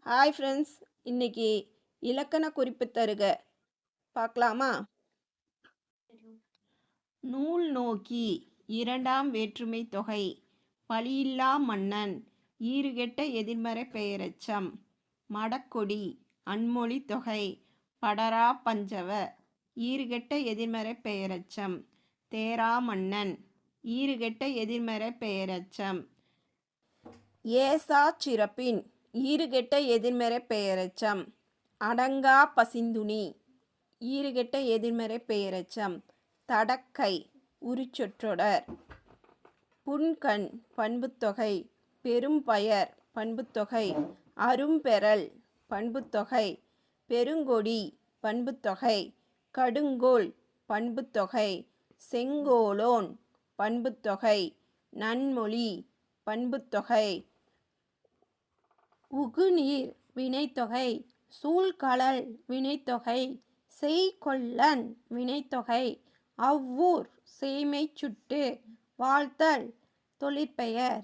Hi friends, இன்னைக்கு இலக்கண குறிப்பு தருக பார்க்கலாமா? நூல் நோக்கி இரண்டாம் வேற்றுமை தொகை பழியில்லா மன்னன் ஈறுகெட்ட எதிர்மறை பெயரெச்சம் மடக்கொடி அன்மொழி தொகை படரா பஞ்சவ ஈறுகெட்ட எதிர்மறை பெயரெச்சம் தேரா மன்னன் ஈறுகெட்ட எதிர்மறை பெயரெச்சம் ஏசா சிறப்பின் ஈறுகெட்ட எதிர்மறை பெயரெச்சம் அடங்கா பசிந்துணி ஈறுகெட்ட எதிர்மறை பெயரெச்சம் தடக்கை உரிச்சொற்றொடர் புன்கண் பண்புத்தொகை பெரும்பயர் பண்புத்தொகை அரும்பெறல் பண்புத்தொகை பெருங்கொடி பண்புத்தொகை கடுங்கோல் பண்புத்தொகை செங்கோலோன் பண்புத்தொகை நன்மொழி பண்புத்தொகை உகுநீர் வினைத்தொகை சூழ்கழல் வினைத்தொகை செய்கொள்ளன் வினைத்தொகை அவ்வூர் சேய்மைச் சுட்டு வாழ்த்தல் தொழிற்பெயர்